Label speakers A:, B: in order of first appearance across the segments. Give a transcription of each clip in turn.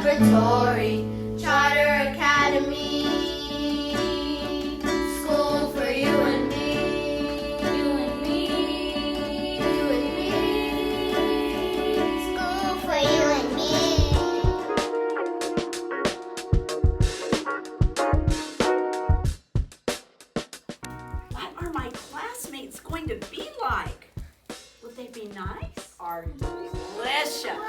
A: Preparatory Charter Academy. School for you and me. You and me. You and me. School for you and me.
B: What are my classmates going to be like? Would they be nice or delicious?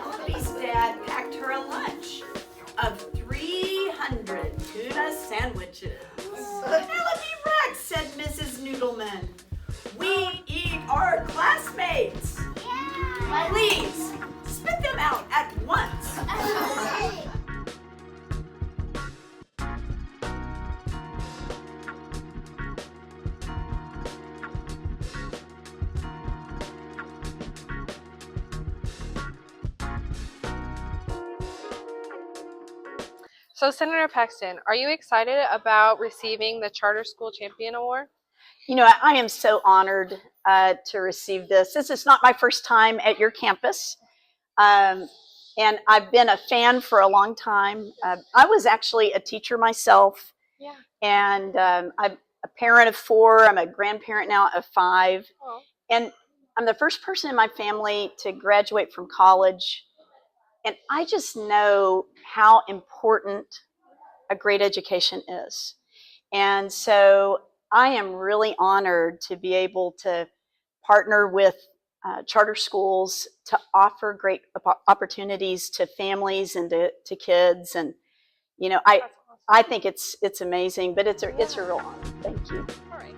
B: Poppy's dad packed her a lunch of 300 tuna sandwiches. Penelope Rex, said Mrs. Noodleman. We eat our classmates. Please, spit them out at once.
C: So, Senator Paxton, are you excited about receiving the Charter School Champion Award?
B: You know, I am so honored to receive this. This is not my first time at your campus, and I've been a fan for a long time. I was actually a teacher myself, and I'm a parent of 4. I'm a grandparent now of 5, and I'm the first person in my family to graduate from college. And I just know how important a great education is. And so I am really honored to be able to partner with charter schools to offer great opportunities to families and to kids. And, you know, I think it's amazing, but it's a real honor. Thank you.
C: All right.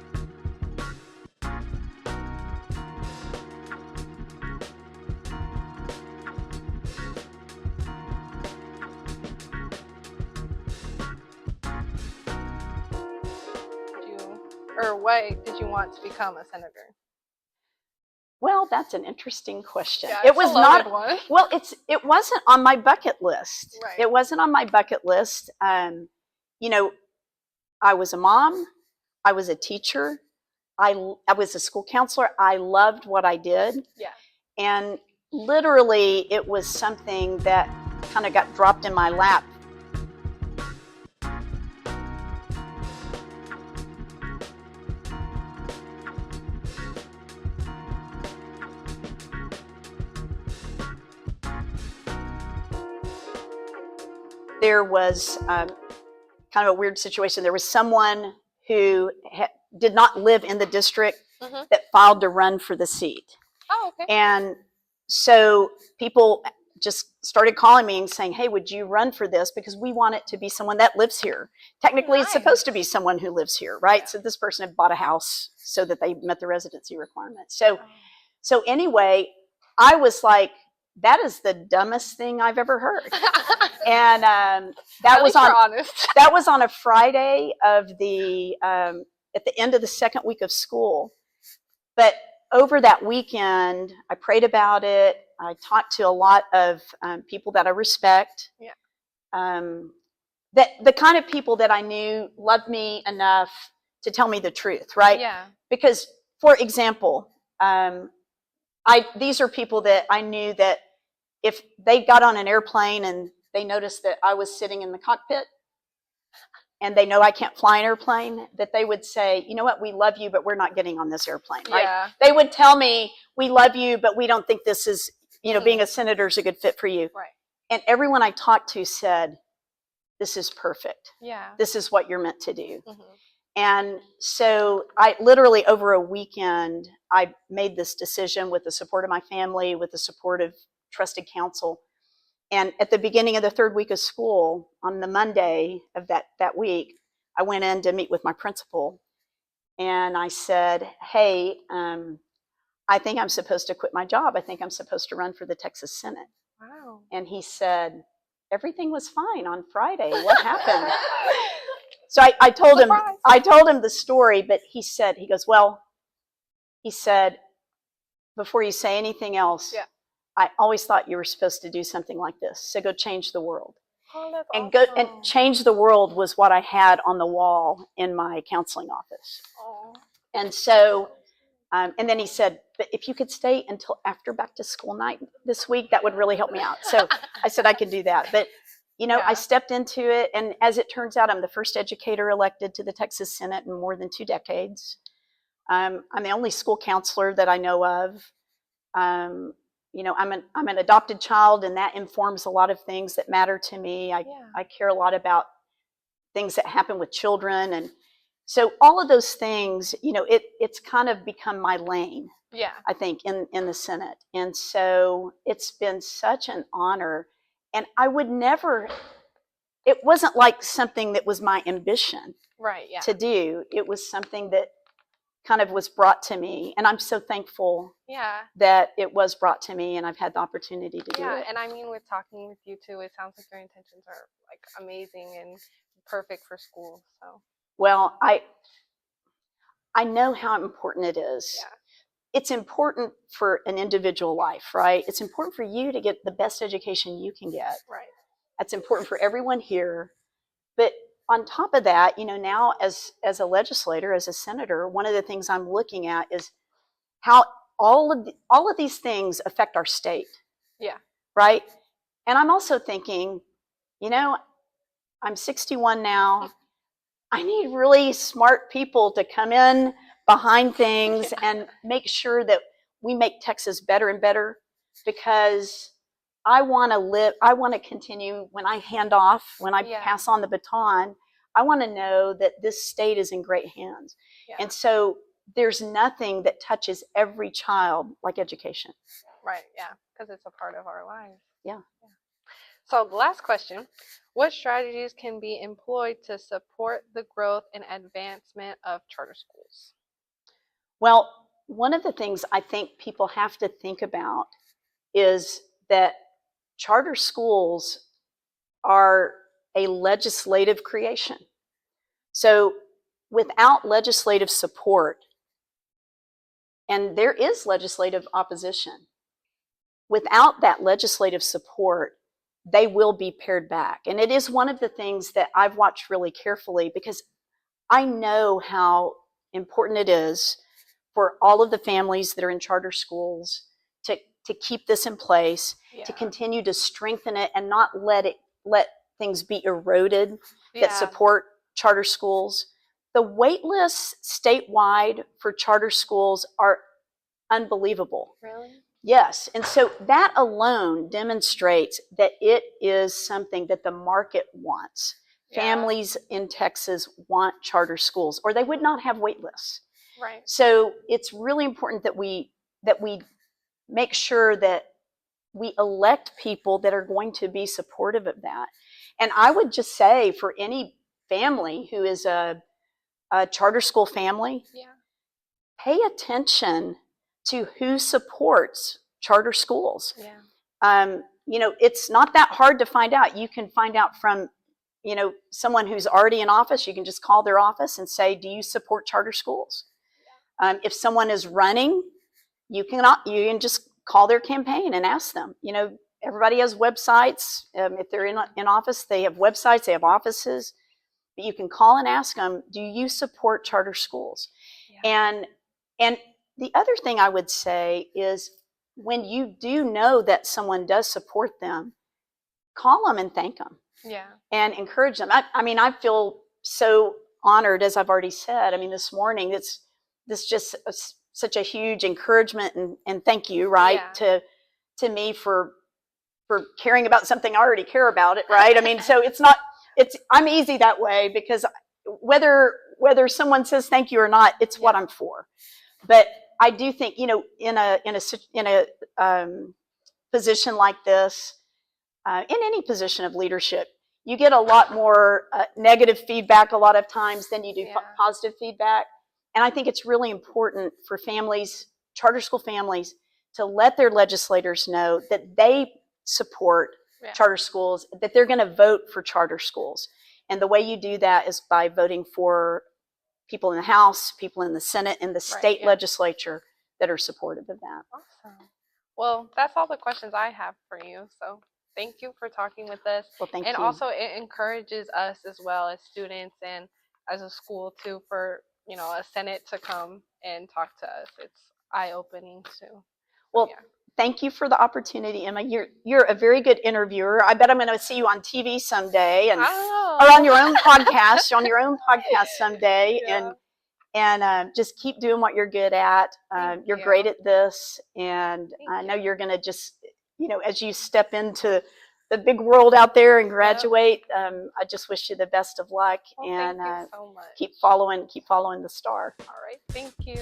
C: Or what did you want to become a senator?
B: Well, that's an interesting question.
C: Yeah,
B: it was
C: a loaded one.
B: Well, it wasn't on my bucket list.
C: Right.
B: It wasn't on my bucket list. You know, I was a mom. I was a teacher. I was a school counselor. I loved what I did.
C: Yeah.
B: And literally, it was something that kind of got dropped in my lap. There was kind of a weird situation. There was someone who did not live in the district that filed to run for the seat.
C: Oh, okay.
B: And so people just started calling me and saying, hey, would you run for this? Because we want it to be someone that lives here. Technically, It's supposed to be someone who lives here, right? Yeah. So this person had bought a house so that they met the residency requirements. So anyway, I was like, that is the dumbest thing I've ever heard. And that was on a Friday of the at the end of the second week of school. But over that weekend, I prayed about it. I talked to a lot of people that I respect. Yeah. That the kind of people that I knew loved me enough to tell me the truth, right?
C: Yeah.
B: Because, for example, these are people that I knew that if they got on an airplane and they noticed that I was sitting in the cockpit and they know I can't fly an airplane, that they would say, you know what, we love you, but we're not getting on this airplane, right? Yeah. They would tell me, we love you, but we don't think this is, you know, being a senator is a good fit for you.
C: Right.
B: And everyone I talked to said, this is perfect.
C: Yeah.
B: This is what you're meant to do. Mm-hmm. And so I literally over a weekend, I made this decision with the support of my family, with the support of trusted counsel. And at the beginning of the 3rd week of school, on the Monday of that week, I went in to meet with my principal. And I said, hey, I think I'm supposed to quit my job. I think I'm supposed to run for the Texas Senate.
C: Wow.
B: And he said, everything was fine on Friday. What happened? So I told him the story, but he said, before you say anything else, I always thought you were supposed to do something like this. So go change the world.
C: Oh, that's
B: awesome. And change the world was what I had on the wall in my counseling office.
C: Oh.
B: And so And then he said, but if you could stay until after back to school night this week, that would really help me out. So I said I could do that. But, you know,
C: Yeah.
B: I stepped into it. And as it turns out, I'm the first educator elected to the Texas Senate in more than 2 decades. I'm the only school counselor that I know of. You know, I'm an adopted child, and that informs a lot of things that matter to me. I care a lot about things that happen with children, and so all of those things, you know, it's kind of become my lane.
C: Yeah.
B: I think in the Senate, and so it's been such an honor. And I would never. It wasn't like something that was my ambition
C: Right. Yeah.
B: to do. It was something that kind of was brought to me, and I'm so thankful
C: Yeah.
B: that it was brought to me, and I've had the opportunity to do
C: Yeah.
B: it.
C: And I mean, with talking with you too, it sounds like your intentions are like amazing and perfect for school. So.
B: Well, I know how important it is.
C: Yeah.
B: It's important for an individual life, right? It's important for you to get the best education you can get.
C: Right.
B: That's important for everyone here. But on top of that, you know, now as a legislator, as a senator, one of the things I'm looking at is how all of these things affect our state.
C: Yeah.
B: Right? And I'm also thinking, you know, I'm 61 now. I need really smart people to come in behind things and make sure that we make Texas better and better, because I want to continue when I hand off, when I pass on the baton, I want to know that this state is in great hands.
C: Yeah.
B: And so there's nothing that touches every child like education.
C: Right. Yeah. Because it's a part of our lives.
B: Yeah.
C: So the last question, what strategies can be employed to support the growth and advancement of charter schools?
B: Well, one of the things I think people have to think about is that charter schools are a legislative creation. So without legislative support, and there is legislative opposition, without that legislative support, they will be pared back. And it is one of the things that I've watched really carefully, because I know how important it is for all of the families that are in charter schools to keep this in place, to continue to strengthen it and not let things be eroded that support charter schools. The wait lists statewide for charter schools are unbelievable.
C: Really?
B: Yes. And so that alone demonstrates that it is something that the market wants.
C: Yeah.
B: Families in Texas want charter schools, or they would not have wait lists.
C: Right.
B: So it's really important that we make sure that we elect people that are going to be supportive of that. And I would just say, for any family who is a charter school family, pay attention to who supports charter schools.
C: Yeah.
B: You know, it's not that hard to find out. You can find out from, you know, someone who's already in office. You can just call their office and say, do you support charter schools? If someone is running, you can just call their campaign and ask them. You know, everybody has websites. If they're in office, they have websites, they have offices. But you can call and ask them, do you support charter schools? Yeah. And the other thing I would say is, when you do know that someone does support them, call them and thank them.
C: Yeah. And
B: encourage them. I mean, I feel so honored, as I've already said. I mean, this morning, it's just such a huge encouragement and thank you, right, to me for caring about something I already care about it, right? I mean, so I'm easy that way, because whether someone says thank you or not, it's what I'm for. But I do think, you know, in a position like this, in any position of leadership, you get a lot more negative feedback a lot of times than you do positive feedback. And I think it's really important for families, charter school families, to let their legislators know that they support charter schools, that they're going to vote for charter schools. And the way you do that is by voting for people in the House, people in the Senate, and the state legislature that are supportive of that.
C: Awesome. Well, that's all the questions I have for you. So thank you for talking with us.
B: Well, thank you.
C: And also, it encourages us as well as students and as a school too, for, you know, a Senate to come and talk to us. It's eye-opening too.
B: Well,
C: Yeah.
B: thank you for the opportunity, Emma. You're a very good interviewer. I bet I'm going to see you on TV someday, and
C: I don't know.
B: or on your own podcast, someday,
C: Yeah.
B: and just keep doing what you're good at.
C: Thank
B: You're
C: you.
B: great at this, and
C: Thank
B: I know
C: you.
B: you're going to just, as you step into the big world out there and graduate, I just wish you the best of luck,
C: Well,
B: and
C: thank you so much.
B: keep following the star.
C: All right. Thank you.